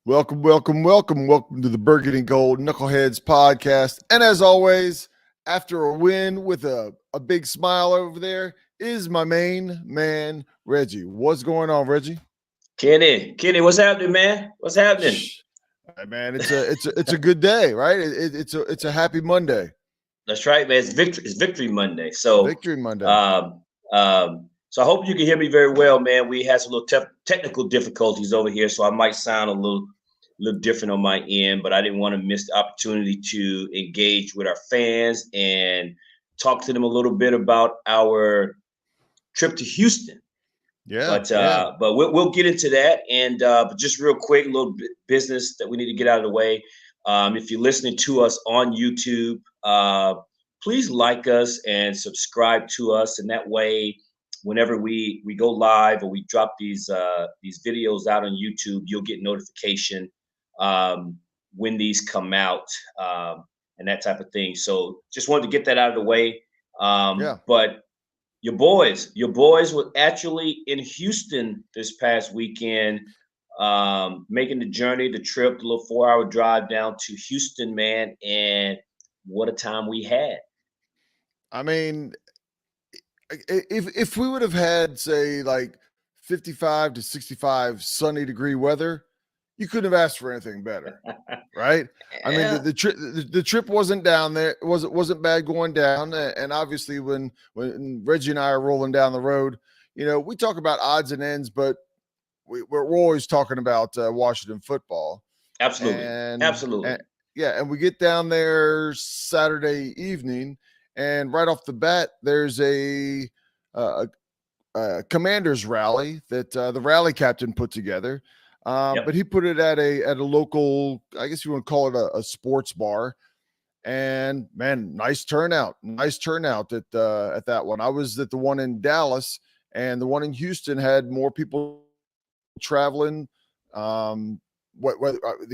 Welcome to the Burgundy Gold Knuckleheads podcast. And as always, after a win with a big smile over there is my main man, Reggie. What's going on, Reggie? Kenny, what's happening, man? What's happening? Hey, man, it's a good day, right? It's a happy Monday. That's right, man. It's Victory Monday. So, Victory Monday. So I hope you can hear me very well, man. We had some little technical difficulties over here, so I might sound a little different on my end, but I didn't want to miss the opportunity to engage with our fans and talk to them a little bit about our trip to Houston. But we'll get into that. And but just real quick, a little bit business that we need to get out of the way. If you're listening to us on YouTube, please like us and subscribe to us, and that way, whenever we go live or we drop these videos out on YouTube, you'll get notification when these come out and that type of thing. So just wanted to get that out of the way. But your boys were actually in Houston this past weekend, making the journey, the trip, the little 4-hour drive down to Houston, man. And what a time we had. I mean, if we would have had, say, like 55 to 65 sunny degree weather, you couldn't have asked for anything better, right? I mean, the trip wasn't down there. It wasn't bad going down. And obviously, when Reggie and I are rolling down the road, we talk about odds and ends, but we're always talking about Washington football. Absolutely. And we get down there Saturday evening, and right off the bat, there's a Commanders rally that the rally captain put together. But he put it at a local, I guess you want to call it a sports bar. And man, nice turnout at that one. I was at the one in Dallas, and the one in Houston had more people traveling. The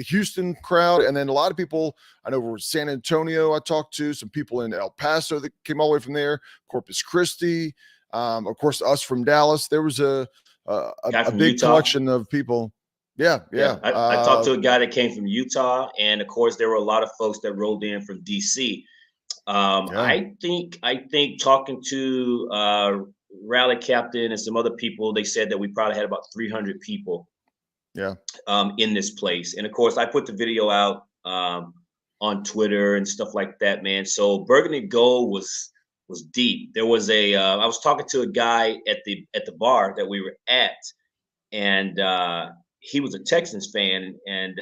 Houston crowd, and then a lot of people I know were San Antonio. I talked to some people in El Paso that came all the way from there, Corpus Christi, of course, us from Dallas. There was a big Utah. collection of people. Yeah. I talked to a guy that came from Utah, and of course, there were a lot of folks that rolled in from DC. I think talking to rally captain and some other people, they said that we probably had about 300 people. In this place, and of course, I put the video out on Twitter and stuff like that, man. So Burgundy Gold was deep. There was I was talking to a guy at the bar that we were at, and he was a Texans fan, and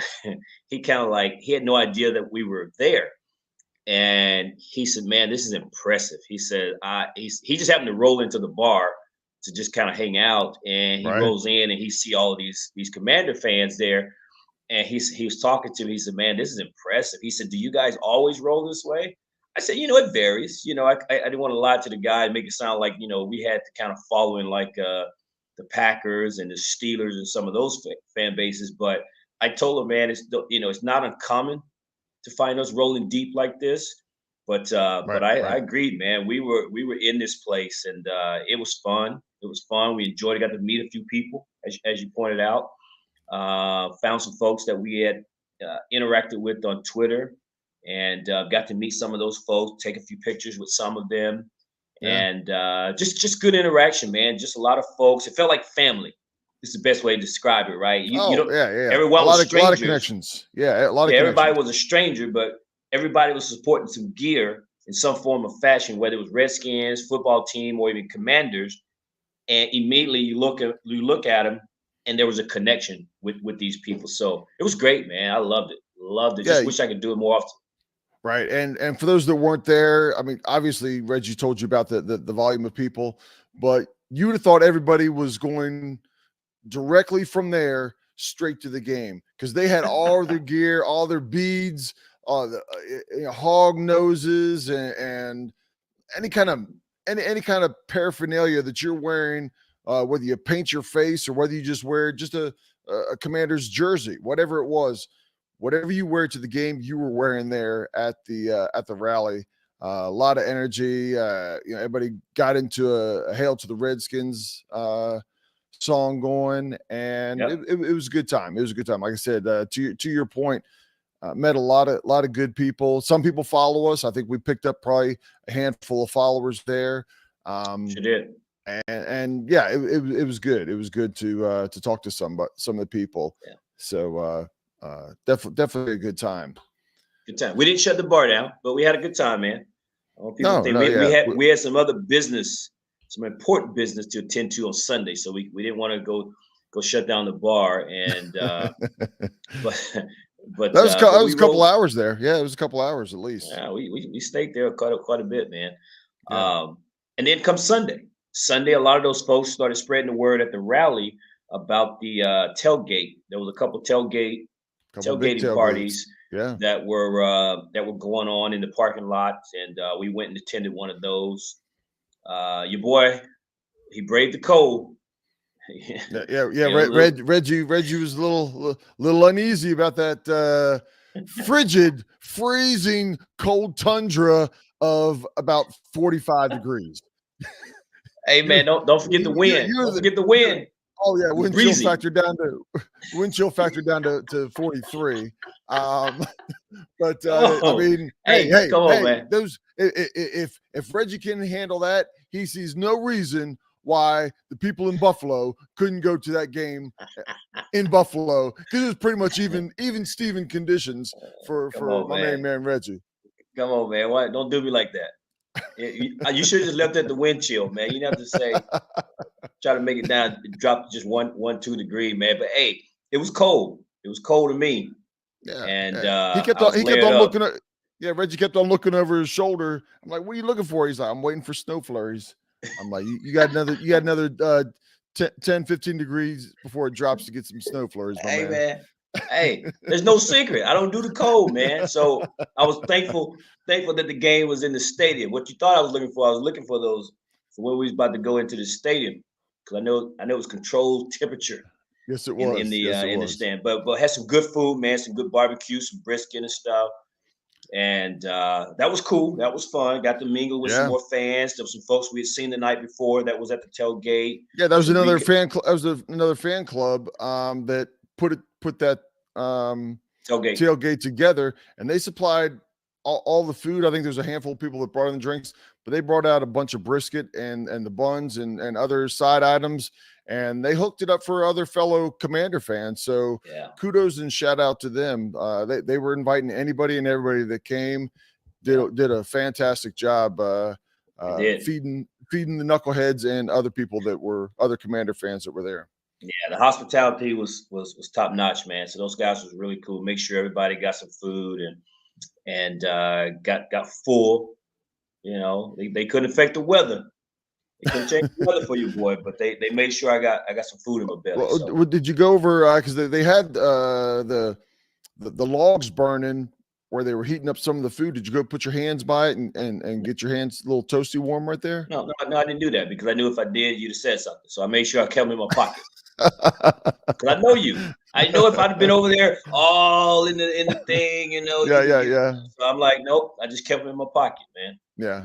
he kind of like, he had no idea that we were there. And he said, man, this is impressive. He said, he just happened to roll into the bar to just kind of hang out, and he rolls in and he see all of these Commander fans there. And he was talking to me. He said, man, this is impressive. He said, do you guys always roll this way? I said, it varies. I didn't want to lie to the guy and make it sound like, we had to kind of follow in like the Packers and the Steelers and some of those fan bases. But I told him, man, it's not uncommon to find us rolling deep like this. But I agreed, man. We were in this place, and it was fun. It was fun. We enjoyed it. Got to meet a few people, as you pointed out. Found some folks that we had interacted with on Twitter, and got to meet some of those folks. Take a few pictures with some of them, and just good interaction, man. Just a lot of folks. It felt like family. It's the best way to describe it, right? Everyone was strangers. A lot of connections. Yeah, a lot of everybody was a stranger, but everybody was supporting some gear in some form of fashion, whether it was Redskins, football team, or even Commanders. And immediately you look at them, and there was a connection with these people. So it was great, man. I loved it. Just wish I could do it more often. Right. And for those that weren't there, I mean, obviously Reggie told you about the volume of people, but you would have thought everybody was going directly from there straight to the game, because they had all their gear, all their beads, hog noses, and any kind of paraphernalia that you're wearing, whether you paint your face or whether you just wear just a Commander's jersey, whatever it was, whatever you wear to the game, you were wearing there at the rally. A lot of energy. Everybody got into a hail to the Redskins song going, and Yep. it was a good time. It was a good time. Like I said, to your point, met a lot of good people. Some people follow us. I think we picked up probably a handful of followers there. Sure did. And yeah, it was good. It was good to talk to some of the people. Yeah. So definitely a good time. Good time. We didn't shut the bar down, but we had a good time, man. I want people to think Yeah. we had some other business, some important business to attend to on Sunday, so we didn't want to go shut down the bar. And but that was we a couple rolled. hours there. Yeah, it was a couple hours at least. Yeah, we stayed there quite a bit, man. Yeah. And then comes Sunday. Sunday, a lot of those folks started spreading the word at the rally about the tailgate. There was a couple Couple big tailgating tailgates. parties Yeah. that were going on in the parking lot, and we went and attended one of those. Your boy, he braved the cold. Reggie was a little uneasy about that frigid, freezing, cold tundra of about 45 degrees. Hey man, don't forget the wind. Don't forget the wind. Oh yeah, wind chill factor down to 43. But I mean, hey, come on, man. Those if Reggie can handle that, he sees no reason why the people in Buffalo couldn't go to that game in Buffalo, because it was pretty much even Steven conditions for my main man Reggie. Come on, man. Why don't do me like that? You should have just left at the wind chill, man. You didn't have to say try to make it down, drop just 2 degrees, man. But hey, it was cold. It was cold to me. Yeah, and he kept on looking at. Yeah, Reggie kept on looking over his shoulder. I'm like, "What are you looking for?" He's like, "I'm waiting for snow flurries." I'm like, "You got another 10, 15 degrees before it drops to get some snow flurries, my man." Hey, there's no secret. I don't do the cold, man. So I was thankful that the game was in the stadium. What you thought I was looking for those for when we was about to go into the stadium, because I know it was controlled temperature. Yes, it was in the stand, but had some good food, man. Some good barbecue, some brisket and stuff. And that was cool. That was fun. Got to mingle with some more fans. There was some folks we had seen the night before that was at the tailgate. Yeah, that was another fan club. That was another fan club that put that tailgate together, and they supplied all the food. I think there's a handful of people that brought in the drinks, but they brought out a bunch of brisket and the buns and other side items, and they hooked it up for other fellow Commander fans. So kudos and shout out to them. They were inviting anybody and everybody that came. Did a fantastic job feeding the Knuckleheads and other people that were other Commander fans that were there. Yeah, the hospitality was top notch, man. So those guys was really cool. Make sure everybody got some food and got full. You know, they couldn't affect the weather. They couldn't change the weather for you, boy, but they made sure I got some food in my belly. Well, so. Did you go over because they had the logs burning where they were heating up some of the food? Did you go put your hands by it and get your hands a little toasty warm right there? No, I didn't do that because I knew if I did, you'd have said something. So I made sure I kept them in my pocket. Because I know you. I know if I'd been over there all in the thing, you know. Yeah. So I'm like, nope. I just kept them in my pocket, man. Yeah.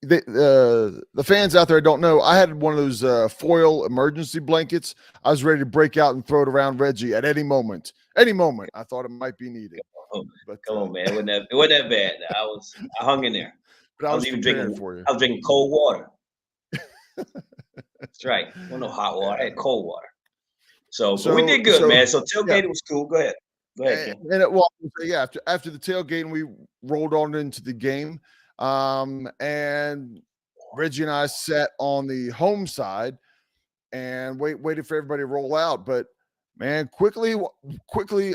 The fans out there don't know. I had one of those foil emergency blankets. I was ready to break out and throw it around Reggie at any moment. I thought it might be needed. Come on, man. It wasn't that bad. I hung in there. But I was even drinking for you. I was drinking cold water. That's right. No hot water. I had cold water. So we did good, man. So tailgate was cool. Go ahead. After the tailgate, we rolled on into the game, and Reggie and I sat on the home side and waited for everybody to roll out. But man, quickly,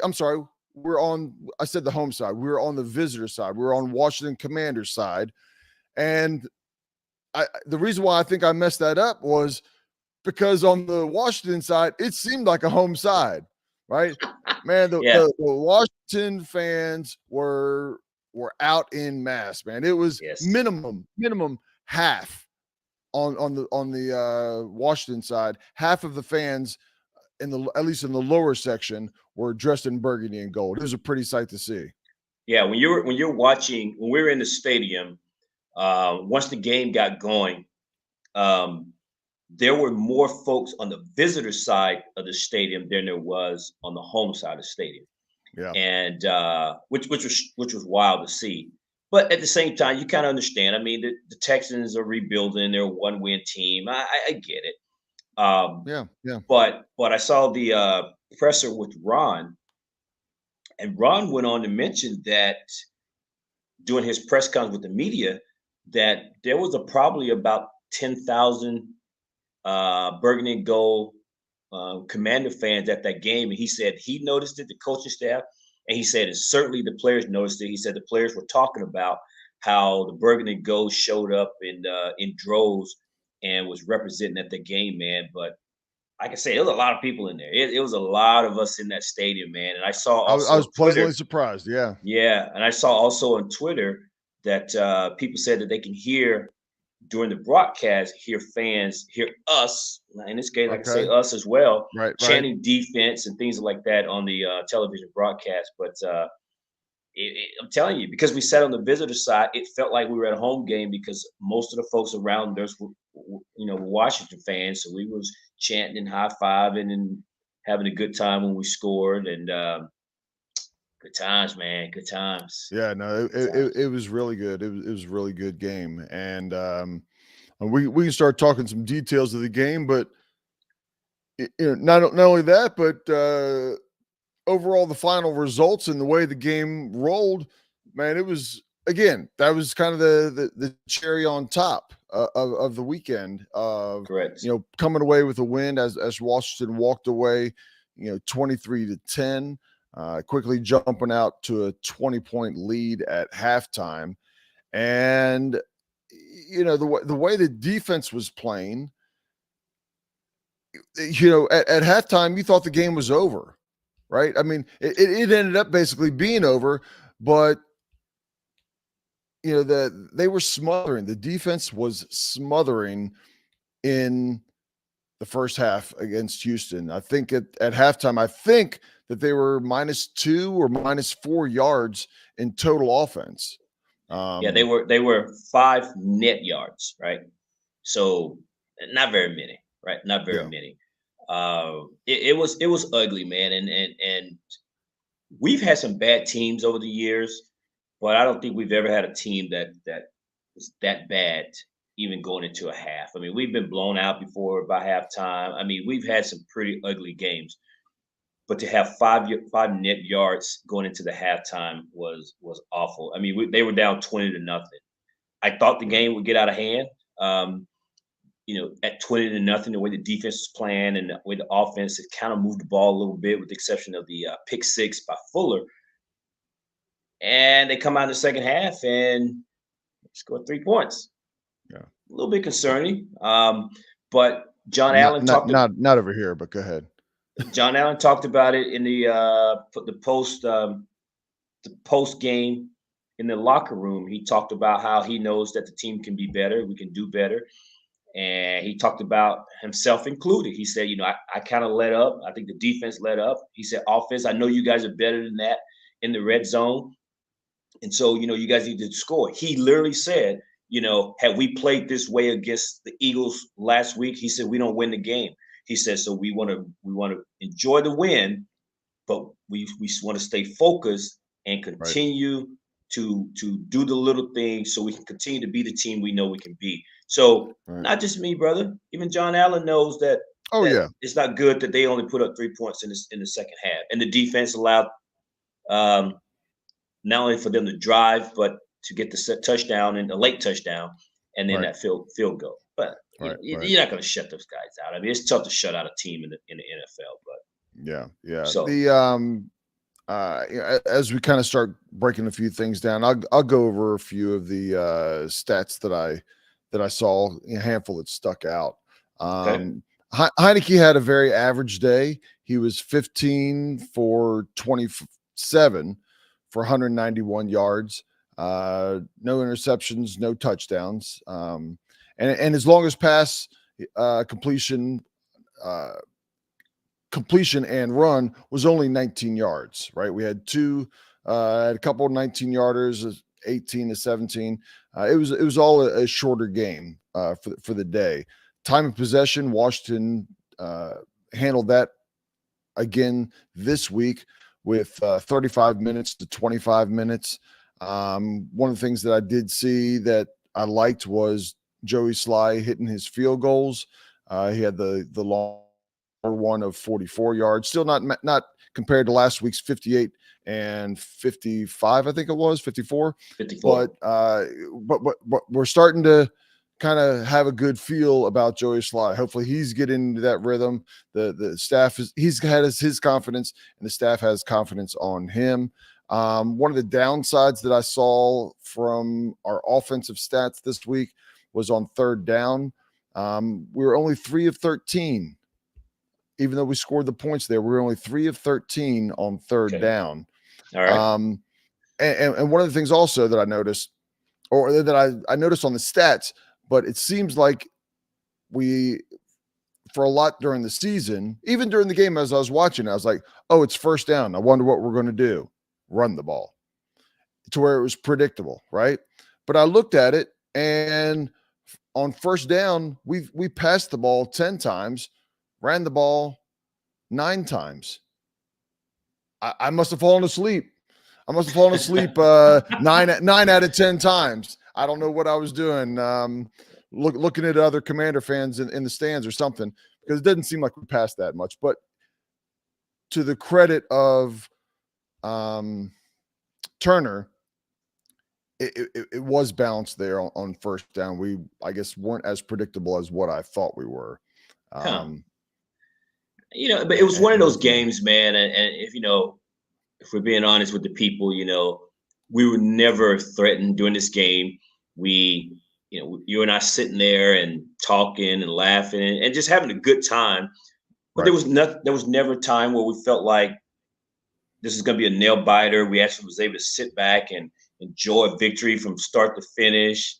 I'm sorry. I said the home side. We were on the visitor side. We were on Washington Commanders side. And the reason why I think I messed that up was because on the Washington side, it seemed like a home side, right? Man, the Washington fans were out in mass, man. It was minimum half on the Washington side. Half of the fans at least in the lower section were dressed in burgundy and gold. It was a pretty sight to see. Yeah, when you're watching, when we were in the stadium, once the game got going, there were more folks on the visitor side of the stadium than there was on the home side of the stadium, Yeah. and which was wild to see. But at the same time, you kind of understand. I mean, the Texans are rebuilding; they're a one-win team. I get it. Um, Yeah. Yeah. but I saw the presser with Ron, and Ron went on to mention that during his press conference with the media, that there was probably about 10,000 Burgundy and Gold Commander fans at that game, and he said he noticed it, the coaching staff, and he said, and certainly the players noticed it. He said the players were talking about how the Burgundy and Gold showed up in droves and was representing at the game, man. But like I say, there was a lot of people in there. It was a lot of us in that stadium, man. And I saw I also was on Twitter, pleasantly surprised. Yeah. yeah, and I saw also on Twitter that people said that they can hear during the broadcast, hear us, in this case, I can say Okay. us as well, Right. Right. chanting defense and things like that on the television broadcast. But I'm telling you, because we sat on the visitor side, it felt like we were at a home game because most of the folks around us were Washington fans. So we was chanting and high fiving and having a good time when we scored. And good times, man. Good times. Yeah. No, Good times. it was really good. It was a really good game, and we can start talking some details of the game, but not only that, but overall the final results and the way the game rolled, man, it was again that was kind of the cherry on top of the weekend of Correct. coming away with a win as Washington walked away 23-10, quickly jumping out to a 20-point lead at halftime. And the way the defense was playing, at halftime you thought the game was over, right? I mean, it ended up basically being over, but they were smothering. The defense was smothering in the first half against Houston. I think at halftime, I think that they were -2 or -4 yards in total offense. Yeah, they were 5 net yards, right? So not very many, right? Not very Yeah, many. It was ugly, man, and we've had some bad teams over the years, but I don't think we've ever had a team that was that bad, even going into a half. I mean, we've been blown out before by halftime. I mean, we've had some pretty ugly games, but to have 5 net yards going into the halftime was awful. I mean, they were down 20-0. I thought the right, game would get out of hand. Um, at 20-0, the way the defense was playing and the way the offense had kind of moved the ball a little bit, with the exception of the pick six by Fuller. And they come out in the second half and score 3 points. yeah. A little bit concerning. But Not not not not over here, but go ahead. John Allen talked about it in the post game in the locker room. He talked about how he knows that the team can be better, we can do better. And he talked about himself included. He said, I kind of let up. I think the defense let up. He said, offense, I know you guys are better than that in the red zone. And so, you guys need to score. He literally said, had we played this way against the Eagles last week, he said, we don't win the game. He said, so we want to enjoy the win, but we want to stay focused and Right, continue to do the little things so we can continue to be the team we know we can be. So right. not just me, brother. Even John Allen knows that Oh that yeah, it's not good that they only put up 3 points in the second half, and the defense allowed um, not only for them to drive, but to get the touchdown and the late touchdown, and then right, that field goal. But right, right. you're not going to shut those guys out. I mean, it's tough to shut out a team in the NFL. But Yeah, yeah. so As we kind of start breaking a few things down, I'll go over a few of the stats that I saw, a handful that stuck out. okay, Heineke had a very average day. He was 15 for 27 for 191 yards, no interceptions, no touchdowns, and his longest pass completion. Uh, Completion and run was only 19 yards, right? We had a couple of 19 yarders, 18 to 17. It was all a shorter game for the day. Time of possession, Washington handled that again this week with 35 minutes to 25 minutes. One of the things that I did see that I liked was Joey Sly hitting his field goals. He had the long one of 44 yards, still not compared to last week's 58 and 55, I think it was 54. 54. But we're starting to kind of have a good feel about Joey Sly. Hopefully he's getting into that rhythm. The staff he's had his confidence, and the staff has confidence on him. One of the downsides that I saw from our offensive stats this week was on third down. We were only 3 of 13. Even though we scored the points there, we were only 3 of 13 on third down. All right. And one of the things also that I noticed, or that I noticed on the stats, but it seems like we, for a lot during the season, even during the game as I was watching, I was like, oh, it's first down. I wonder what we're going to do. Run the ball, to where it was predictable, right? But I looked at it, and on first down, we passed the ball 10 times, ran the ball 9 times. I must have fallen asleep. I must have fallen asleep 9 out of 10 times. I don't know what I was doing. Looking at other Commander fans in the stands or something, because it doesn't seem like we passed that much. But to the credit of Turner, it was balanced there on first down. We, I guess, weren't as predictable as what I thought we were. But it was one of those games, man. And if we're being honest with the people, we were never threatened during this game. We, you and I sitting there and talking and laughing and just having a good time. But right. there was never a time where we felt like this is going to be a nail biter. We actually was able to sit back and enjoy a victory from start to finish.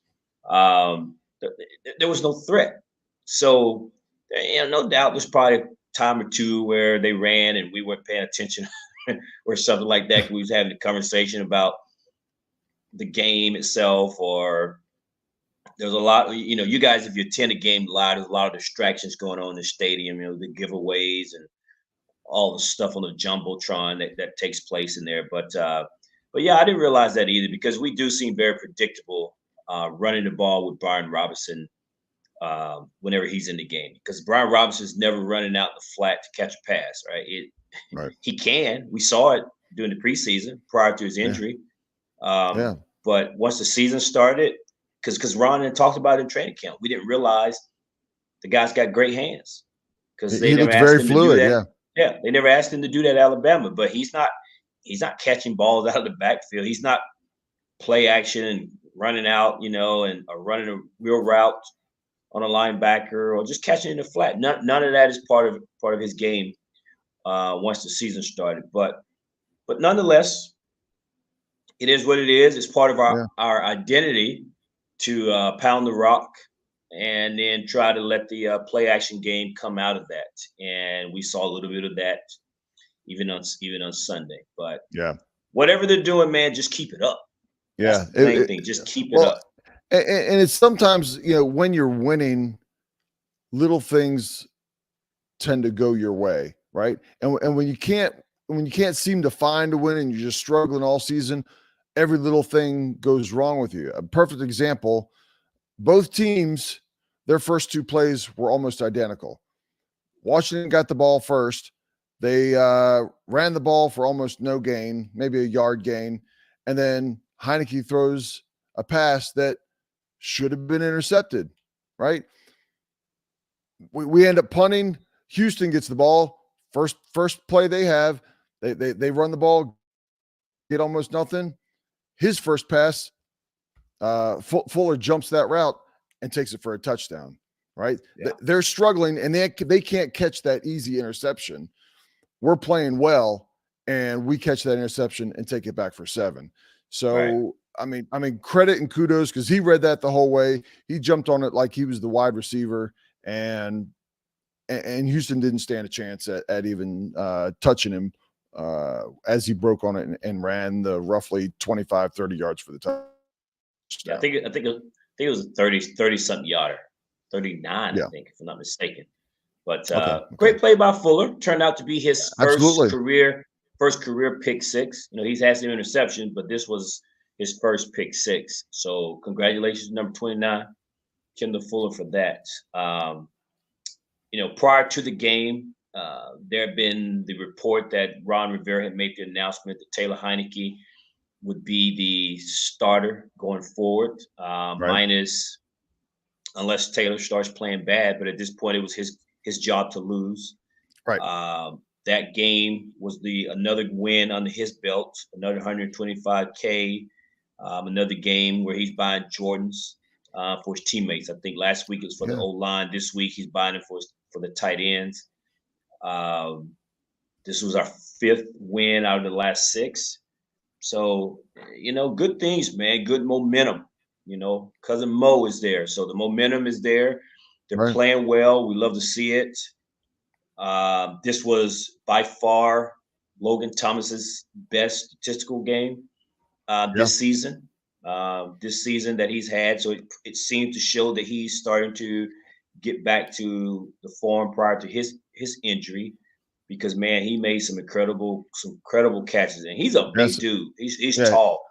There was no threat. So, no doubt there's probably a time or two where they ran and we weren't paying attention or something like that. We was having a conversation about the game itself, or there's a lot, you guys, if you attend a game live, there's a lot of distractions going on in the stadium, the giveaways and all the stuff on the Jumbotron that takes place in there. But yeah, I didn't realize that either, because we do seem very predictable running the ball with Brian Robinson whenever he's in the game, because Brian Robinson's never running out in the flat to catch a pass, right? Right. He can. We saw it during the preseason prior to his injury. But once the season started, because Ron had talked about it in training camp, we didn't realize the guy's got great hands, because they never asked him to do that. Yeah, they never asked him to do that at Alabama, but he's not catching balls out of the backfield. He's not play action and running out, or running a real route on a linebacker, or just catching in the flat. None of that is part of his game once the season started. But nonetheless, it is what it is. It's part of our identity to pound the rock and then try to let the play action game come out of that. And we saw a little bit of that even on Sunday. But whatever they're doing, man, just keep it up. That's the main thing. Just keep it up. And it's sometimes, when you're winning, little things tend to go your way, right? And when you can't seem to find a win and you're just struggling all season, every little thing goes wrong with you. A perfect example, both teams, their first 2 plays were almost identical. Washington got the ball first. They ran the ball for almost no gain, maybe a yard gain. And then Heineke throws a pass that should have been intercepted, right? We end up punting. Houston gets the ball. First play they have, they run the ball, get almost nothing. His first pass, Fuller jumps that route and takes it for a touchdown, right? Yeah. They're struggling, and they can't catch that easy interception. We're playing well, and we catch that interception and take it back for 7. So, I mean, credit and kudos, because he read that the whole way. He jumped on it like he was the wide receiver, and Houston didn't stand a chance at even touching him as he broke on it and ran the roughly 25, 30 yards for the touchdown. Yeah, I think it was a 30 something yarder. 39, I Yeah. think, if I'm not mistaken. But Okay. great play by Fuller. Turned out to be his Absolutely. first career pick six. You know, he's had some interceptions, but this was his first pick six. So congratulations, number 29, Kendall Fuller, for that. You know, prior to the game, there had been the report that Ron Rivera had made the announcement that Taylor Heineke would be the starter going forward, Right. minus unless Taylor starts playing bad. But at this point, it was his job to lose. Right. That game was another win under his belt, another 125K, another game where he's buying Jordans for his teammates. I think last week it was for the O line. This week he's buying it for the tight ends. This was our fifth win out of the last six. So, you know, good things, man. Good momentum. You know, cousin Mo is there. So the momentum is there. They're Right. playing well. We love to see it. This was by far Logan Thomas's best statistical game this season. This season that he's had. So it seemed to show that he's starting to get back to the form prior to his injury. Because man, he made some incredible catches, and he's a big dude. He's tall.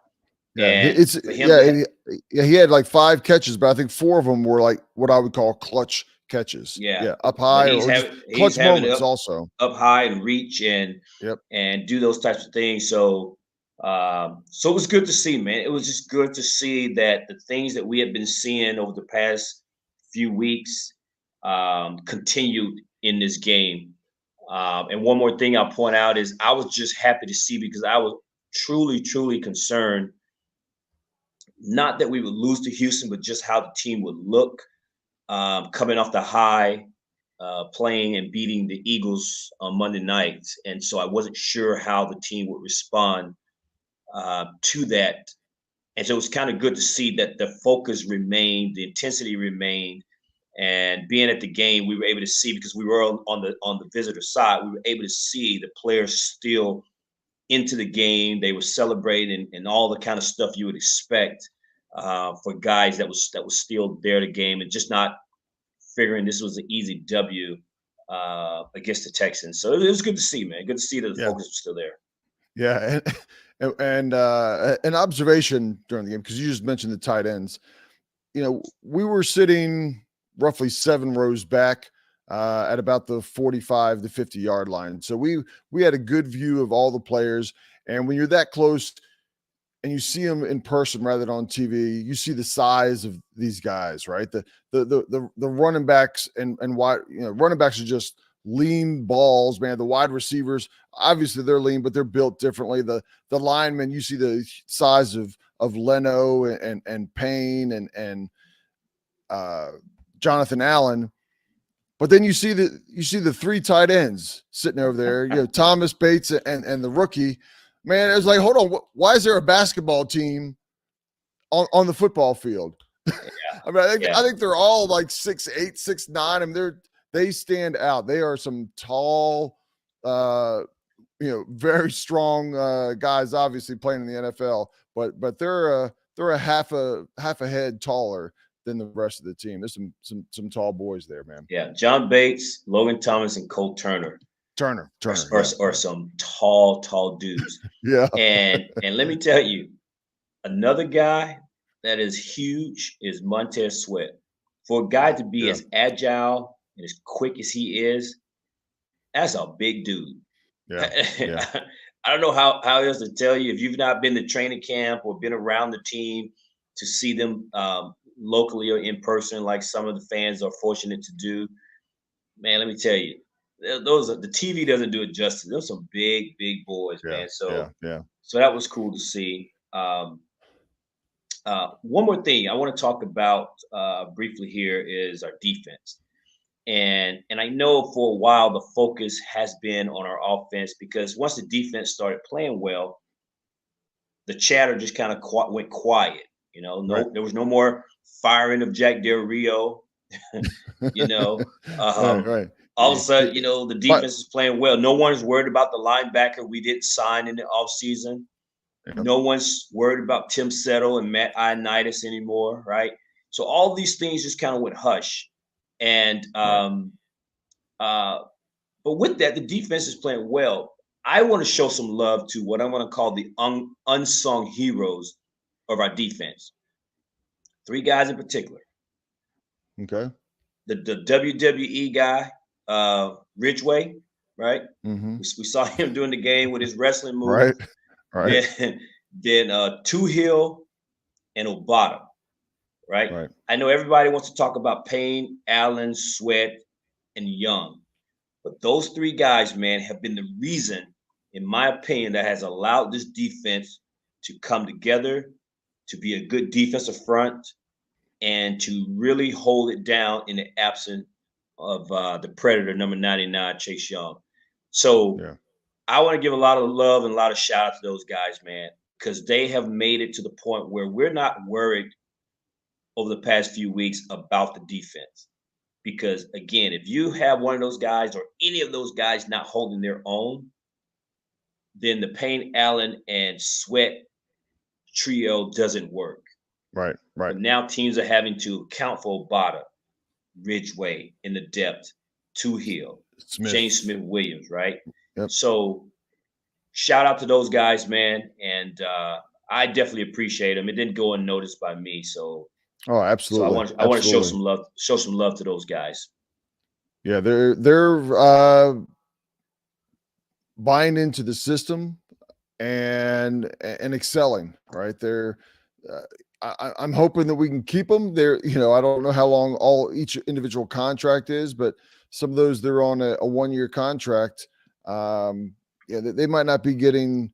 Yeah, And for him, he had like 5 catches, but I think 4 of them were like what I would call clutch catches. Yeah, up high he's or just he's clutch having moments also. up high and reach and do those types of things. So so it was good to see, man. It was just good to see that the things that we have been seeing over the past few weeks continued in this game. And one more thing I'll point out is I was just happy to see, because I was truly concerned, not that we would lose to Houston, but just how the team would look coming off the high, playing and beating the Eagles on Monday night. And so I wasn't sure how the team would respond to that. And so it was kind of good to see that the focus remained, the intensity remained, and being at the game, we were able to see, because we were on the visitor side, we were able to see the players still into the game. They were celebrating and all the kind of stuff you would expect for guys that was still there to game, and just not figuring this was an easy W against the Texans. So it was good to see, man. Good to see that the focus was still there. Yeah, and an observation during the game, because you just mentioned the tight ends. You know, we were sitting roughly 7 rows back at about the 45 to 50 yard line. So we had a good view of all the players. And when you're that close and you see them in person rather than on TV, you see the size of these guys, right? The running backs and wide, you know, running backs are just lean balls, man. The wide receivers, obviously they're lean, but they're built differently. The linemen, you see the size of Leno and Payne and Jonathan Allen. But then you see the 3 tight ends sitting over there, you know, Thomas, Bates, and the rookie. Man, it was like, hold on, why is there a basketball team on the football field? I mean, I think they're all like 6'8", 6'9". I mean, they stand out. They are some tall, you know, very strong guys, obviously playing in the NFL, but they're a half a head taller than the rest of the team. There's some tall boys there, man. Yeah, John Bates, Logan Thomas, and Cole Turner. Are some tall dudes. Yeah. And let me tell you, another guy that is huge is Montez Sweat. For a guy to be as agile and as quick as he is, that's a big dude. Yeah. I don't know how else to tell you, if you've not been to training camp or been around the team to see them locally or in person, like some of the fans are fortunate to do. Man, let me tell you, the TV doesn't do it justice. Those are some big boys, man. So so that was cool to see. One more thing I want to talk about briefly here is our defense. And I know for a while the focus has been on our offense, because once the defense started playing well, the chatter just kind of went quiet. You know, there was no more firing of Jack Del Rio. You know, right. All of a sudden, you know, the defense is playing well. No one's worried about the linebacker we didn't sign in the offseason. No one's worried about Tim Settle and Matt Ioannidis anymore, right? So all these things just kind of went hush. And Right. but with that, the defense is playing well. I want to show some love to what I want to call the unsung heroes of our defense. Three guys in particular. Okay. The WWE guy, Ridgeway, right? Mm-hmm. We saw him doing the game with his wrestling moves. Right. Right. Then Two Hill and Obata, right? Right. I know everybody wants to talk about Payne, Allen, Sweat, and Young, but those three guys, man, have been the reason, in my opinion, that has allowed this defense to come together, to be a good defensive front, and to really hold it down in the absence of the Predator, number 99, Chase Young. So Yeah. I want to give a lot of love and a lot of shout out to those guys, man, because they have made it to the point where we're not worried over the past few weeks about the defense. Because again, if you have one of those guys or any of those guys not holding their own, then the Payne, Allen, and Sweat trio doesn't work. Right. Right. But now teams are having to account for Obata, Ridgeway in the depth, Two Hill, James Smith. Smith Williams, right? Yep. So shout out to those guys, man. And I definitely appreciate them. It didn't go unnoticed by me. Oh, So absolutely. I want to Absolutely. show some love to those guys. Yeah, they're buying into the system and excelling, right? They're I'm hoping that we can keep them there. I don't know how long each individual contract is, but some of those they're on a 1-year contract. Yeah, they might not be getting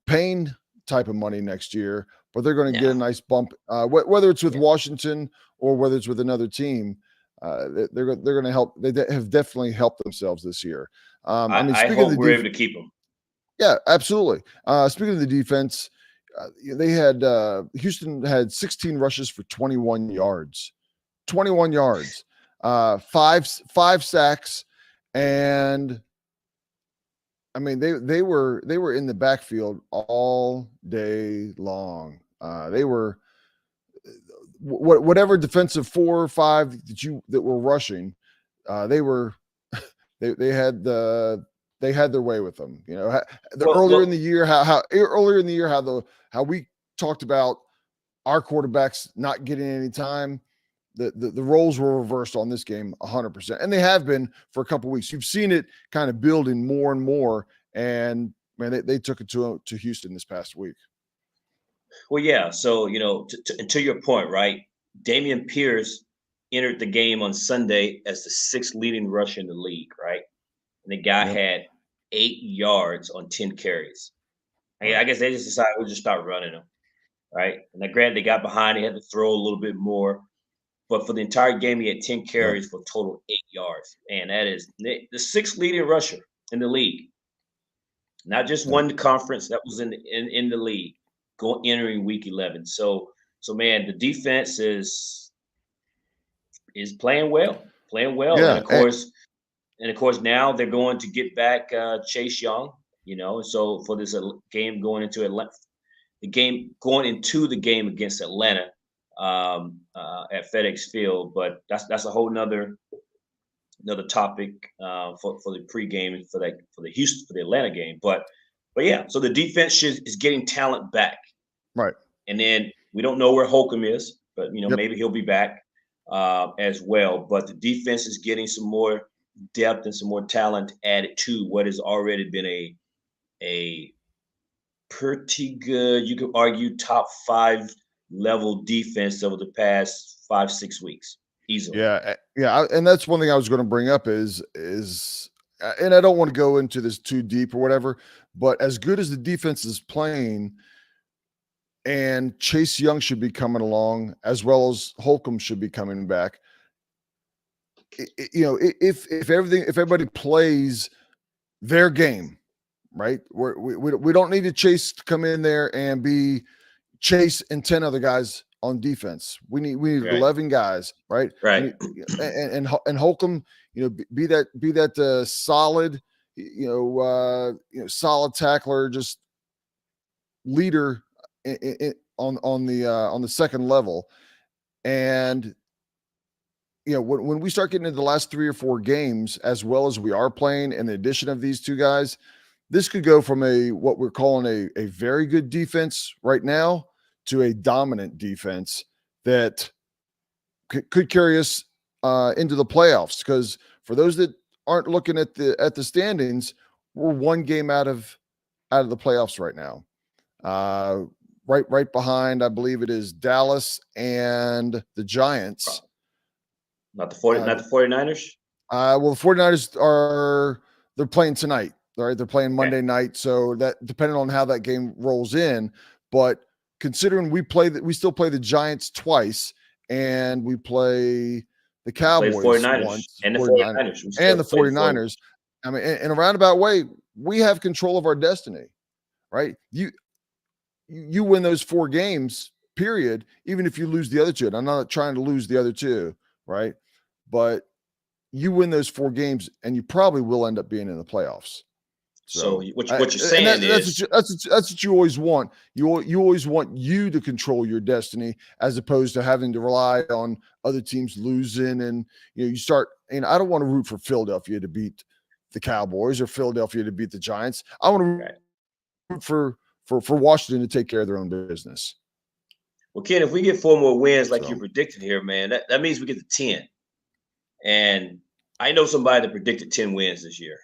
Payne type of money next year, but they're going to get Yeah. a nice bump, whether it's with Washington or whether it's with another team. They're going to help. They have definitely helped themselves this year. I mean, I speaking of hope the we're able to keep them. yeah, absolutely. Speaking of the defense, they had Houston had 16 rushes for 21 yards, 21 yards, five sacks, and I mean they were in the backfield all day long. They were whatever defensive 4 or 5 that were rushing, they were they had their way with them. The earlier in the Well, year, how earlier in the year how we talked about our quarterbacks not getting any time. The roles were reversed on this game 100%, and they have been for a couple weeks. You've seen it kind of building more and more, and man, they took it to Houston this past week. yeah. So to your point, right? Damian Pierce entered the game on Sunday as the sixth leading rusher in the league, right? And the guy Yep. had 8 yards on 10 carries. Right. I guess they just decided we'll just start running him, right? And then granted, they got behind, they had to throw a little bit more. But for the entire game, he had 10 Yep. carries for a total of 8 yards. And that is the sixth leading rusher in the league. Not just Yep. won the conference, that was in the league entering week 11. So man, the defense is playing well, Yeah. and of course now they're going to get back Chase Young. So for this game going into Atlanta, the game against Atlanta at FedEx Field, but that's a whole another topic for the pregame for the Atlanta game. But yeah, so the defense is getting talent back, Right. and then we don't know where Holcomb is, but Yep. maybe he'll be back as well. But the defense is getting some more depth and some more talent added to what has already been a pretty good, you could argue, top 5 level defense over the past 5-6 weeks easily. Yeah, and that's one thing I was going to bring up is and I don't want to go into this too deep or whatever, but as good as the defense is playing, and Chase Young should be coming along as well as Holcomb should be coming back. If everybody plays their game, right? We don't need to Chase to come in there and be Chase and 10 other guys on defense. We need Right. 11 guys, right? Right. And Holcomb, be that solid, solid tackler, just leader on the second level. And when we start getting into the last 3 or 4 games, as well as we are playing, in the addition of these two guys, this could go from what we're calling a very good defense right now to a dominant defense that could carry us into the playoffs. Because for those that aren't looking at the standings, we're 1 game out of the playoffs right now. Right behind, I believe it is Dallas and the Giants. Not the 49ers? Well, the 49ers they're playing tonight. Right, they're playing Monday night, so that depending on how that game rolls in. But considering we still play the Giants twice, and we play the Cowboys once, and the 49ers, and the 49ers. I mean, in a roundabout way, we have control of our destiny, right? You win those 4 games, period. Even if you lose the other 2, and I'm not trying to lose the other 2, right? But you win those 4 games, and you probably will end up being in the playoffs. So what you're saying is that's what you always want. You always want you to control your destiny, as opposed to having to rely on other teams losing. And you start. And I don't want to root for Philadelphia to beat the Cowboys or Philadelphia to beat the Giants. I want to root for Washington to take care of their own business. Well, Ken, if we get 4 more wins like you predicted here, man, that means we get to 10. And I know somebody that predicted 10 wins this year.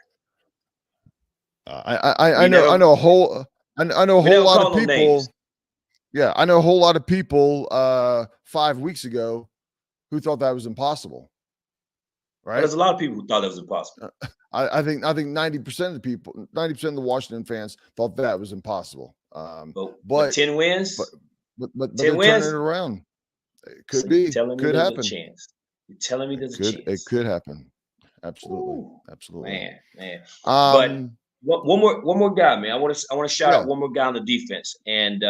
I know a whole lot of people. Yeah, I know a whole lot of people 5 weeks ago who thought that was impossible. Right? Well, there's a lot of people who thought that was impossible. I think 90% of the people, 90% of the Washington fans thought that was impossible. But 10 wins. But 10 wins, turning it around. It could be. Could happen. You're telling me there's a chance. It could happen. Absolutely. Ooh, absolutely. Man. But one more guy, man. I want to shout out one more guy on the defense. And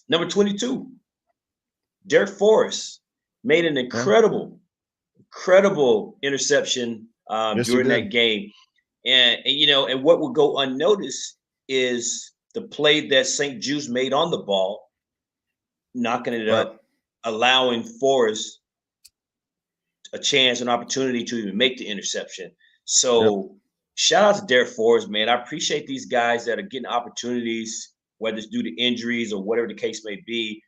number 22, Derek Forrest made an incredible interception during that game. And what will go unnoticed is the play that St. Juice made on the ball, knocking it up, allowing Forrest a chance, an opportunity to even make the interception. So shout out to Derek Forrest, man. I appreciate these guys that are getting opportunities, whether it's due to injuries or whatever the case may be,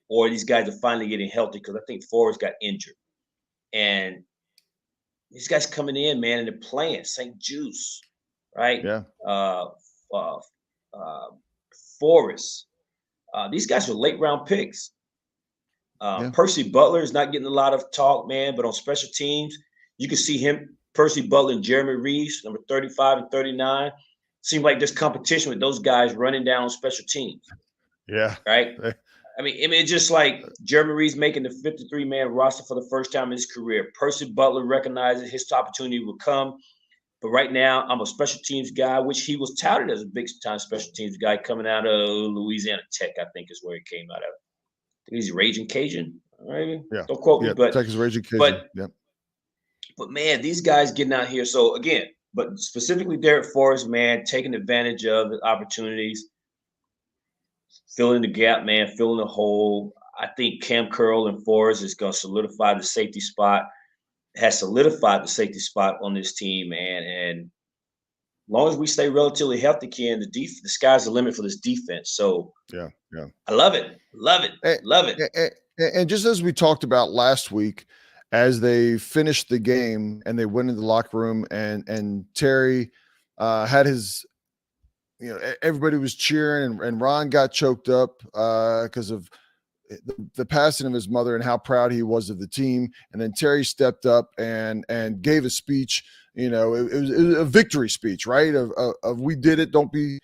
or these guys are finally getting healthy, because I think Forrest got injured. And these guys coming in, man, and they're playing. St. Juice, right? Yeah. Forrest. These guys were late round picks. Percy Butler is not getting a lot of talk, man, but on special teams, you can see him, Percy Butler and Jeremy Reeves, number 35 and 39. Seems like there's competition with those guys running down on special teams. Yeah. Right? I mean, it's just like Jeremy Reeves making the 53-man roster for the first time in his career. Percy Butler recognizes his opportunity will come. But right now, I'm a special teams guy, which he was touted as a big-time special teams guy coming out of Louisiana Tech, I think is where he came out of. He's Raging Cajun, right? Yeah. Don't quote me, but Texas Raging Cajun. But man, these guys getting out here. So again, but specifically Derek Forrest, man, taking advantage of the opportunities, filling the gap, man, filling the hole. I think Cam Curl and Forrest is going to solidify the safety spot. Has solidified the safety spot on this team, man. And as long as we stay relatively healthy, Ken, the sky's the limit for this defense. So yeah, I love it. Love it. And just as we talked about last week, as they finished the game and they went into the locker room, and Terry had his, everybody was cheering, and Ron got choked up because of the passing of his mother and how proud he was of the team. And then Terry stepped up and gave a speech. It was a victory speech, right? Of we did it. Don't be,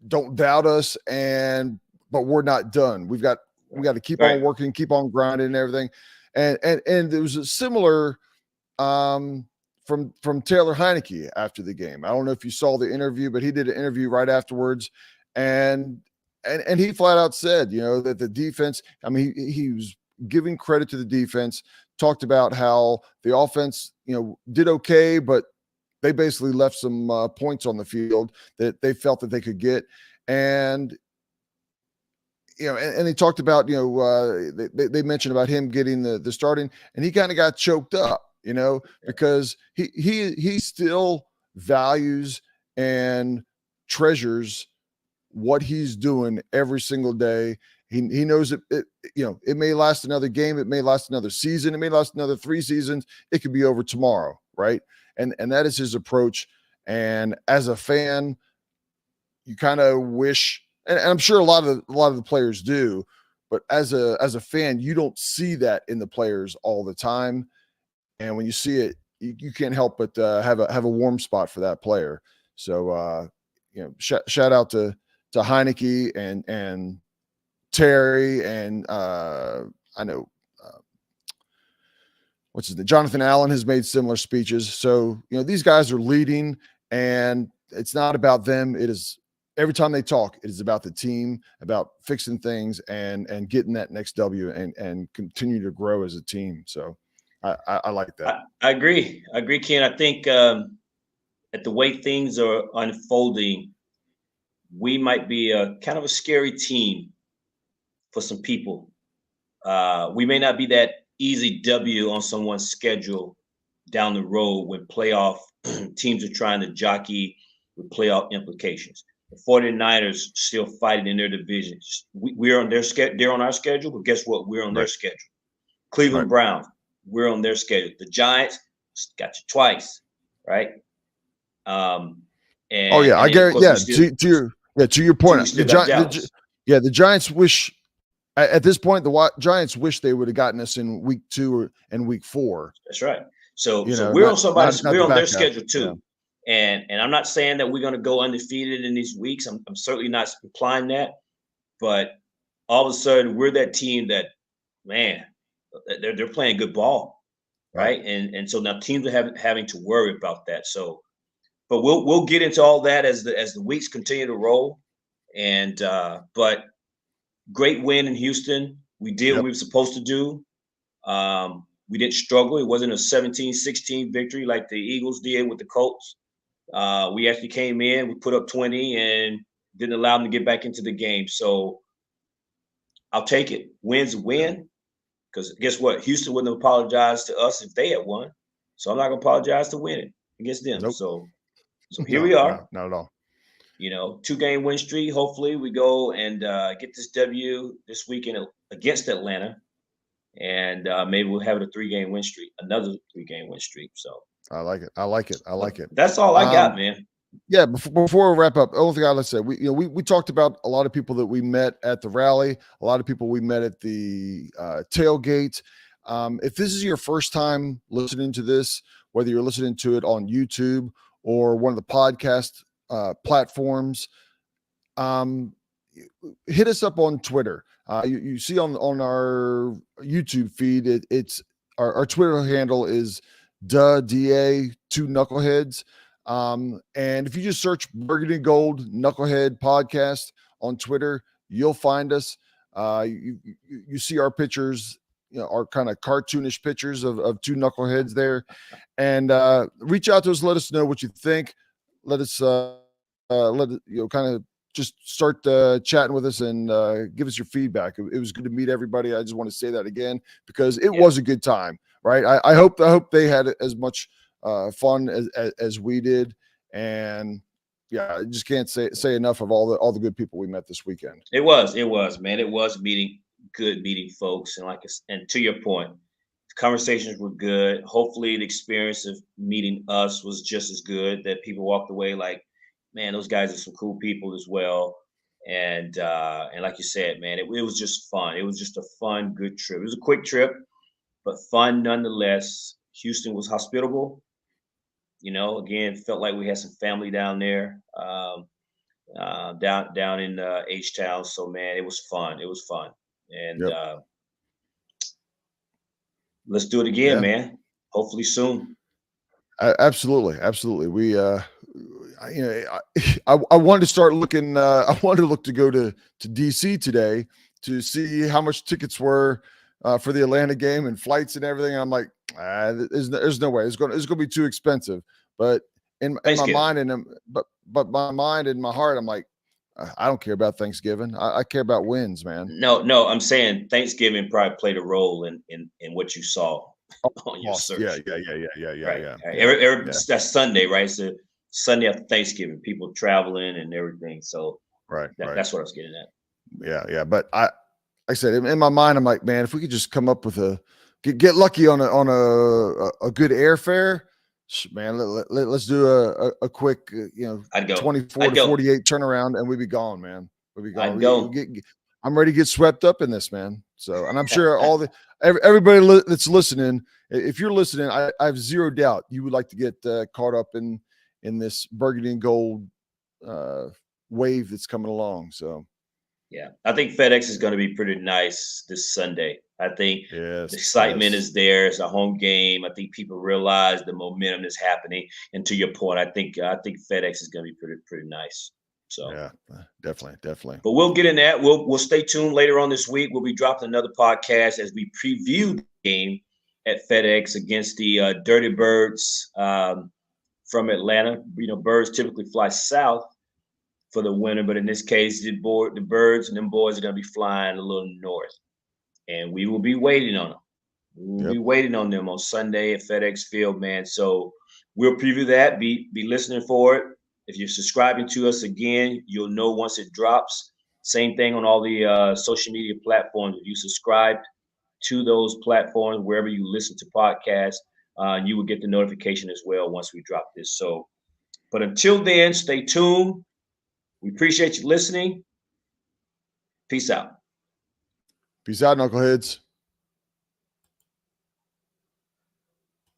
don't doubt us. But we're not done. We got to keep on working, keep on grinding and everything. And there was a similar from Taylor Heineke after the game. I don't know if you saw the interview, but he did an interview right afterwards. And he flat out said, that the defense, I mean, he was giving credit to the defense, talked about how the offense, did okay, but they basically left some points on the field that they felt that they could get. And and they talked about, they mentioned about him getting the starting, and he kind of got choked up, because he still values and treasures what he's doing every single day. He knows it may last another game, it may last another season, it may last another 3 seasons, it could be over tomorrow, right? And that is his approach. And as a fan, you kind of wish, and I'm sure a lot of the players do, but as a fan, you don't see that in the players all the time. And when you see it, you can't help but have a warm spot for that player. So shout out to Heineke and Terry, and I know what's his name, Jonathan Allen has made similar speeches. So these guys are leading, and it's not about them. It is, every time they talk, it is about the team, about fixing things and getting that next W and continue to grow as a team. So I like that. I agree, Ken. I think at the way things are unfolding, we might be a kind of a scary team for some people. We may not be that easy W on someone's schedule down the road when playoff teams are trying to jockey with playoff implications. The 49ers still fighting in their divisions. We're on their schedule. They're on our schedule, but guess what? We're on their schedule. Cleveland Browns, we're on their schedule. The Giants got you twice, right? I get to your point. The Giants wish at this point the Giants wish they would have gotten us in week 2 and week 4. That's right. So we're on their schedule too. Yeah. And I'm not saying that we're going to go undefeated in these weeks. I'm certainly not implying that. But all of a sudden, we're that team that, man, they're playing good ball, right? And so now teams are having to worry about that. So, but we'll get into all that as the weeks continue to roll. And but great win in Houston. We did what we were supposed to do. We didn't struggle. It wasn't a 17-16 victory like the Eagles did with the Colts. We actually came in, we put up 20 and didn't allow them to get back into the game. So I'll take it. Win's a win, because guess what? Houston wouldn't have apologized to us if they had won. So I'm not going to apologize to winning against them. Nope. So here we are. No, not at all. 2-game win streak. Hopefully we go and get this W this weekend against Atlanta. And maybe we'll have a 3-game win streak, another 3-game win streak. So I like it. That's all I got, man. Yeah. Before we wrap up, the only thing I'd say, we talked about a lot of people that we met at the rally, a lot of people we met at the tailgate. If this is your first time listening to this, whether you're listening to it on YouTube or one of the podcast platforms, hit us up on Twitter. You see on our YouTube feed, it's our Twitter handle is DA2 Knuckleheads. And if you just search Burgundy Gold Knucklehead Podcast on Twitter, you'll find us. You see our pictures, our kind of cartoonish pictures of 2 knuckleheads there, and reach out to us. Let us know what you think. Let us kind of just start chatting with us and give us your feedback. It was good to meet everybody. I just want to say that again, because it was a good time, right? I hope they had as much fun as we did. And I just can't say enough of all the good people we met this weekend. It was, man. It was meeting folks. And to your point, the conversations were good. Hopefully the experience of meeting us was just as good, that people walked away like, man, those guys are some cool people as well. And like you said, man, it was just fun. It was just a fun, good trip. It was a quick trip, but fun nonetheless. Houston was hospitable. Again, felt like we had some family down there, down in H-Town. So, man, it was fun. And let's do it again, man. Hopefully soon. Absolutely. We, I wanted to start looking. I wanted to look to go to DC today to see how much tickets were for the Atlanta game and flights and everything. I'm like, there's no way. It's going to be too expensive. But in my mind and my mind and my heart, I'm like, I don't care about Thanksgiving. I care about wins, man. No, I'm saying Thanksgiving probably played a role in what you saw on your Lost. Yeah, search. yeah. Right. Yeah. That's Sunday, right? So Sunday after Thanksgiving, people traveling and everything. So Right. that's what I was getting at. Yeah. But like I said, in my mind, I'm like, man, if we could just come up with get lucky on a good airfare, man, let's do a quick, I'd go. 24 to 48 turnaround, and we'd be gone, man. We'd be gone. I'd go. I'm ready to get swept up in this, man. So, and I'm sure everybody that's listening, if you're listening, I have zero doubt you would like to get caught up in this burgundy and gold wave that's coming along. So. Yeah, I think FedEx is going to be pretty nice this Sunday. I think the excitement is there. It's a home game. I think people realize the momentum is happening. And to your point, I think FedEx is going to be pretty nice. So yeah, definitely. But we'll get in that. We'll stay tuned later on this week. We'll be dropping another podcast as we preview the game at FedEx against the Dirty Birds from Atlanta. Birds typically fly south for the winter, but in this case, the Birds and them boys are going to be flying a little north, and we will be waiting on them. We will be waiting on them on Sunday at FedEx Field, man. So we'll preview that. Be listening for it. If you're subscribing to us again, you'll know once it drops. Same thing on all the social media platforms. If you subscribe to those platforms, wherever you listen to podcasts, you will get the notification as well once we drop this. So, but until then, stay tuned. We appreciate you listening. Peace out. Peace out, Knuckleheads.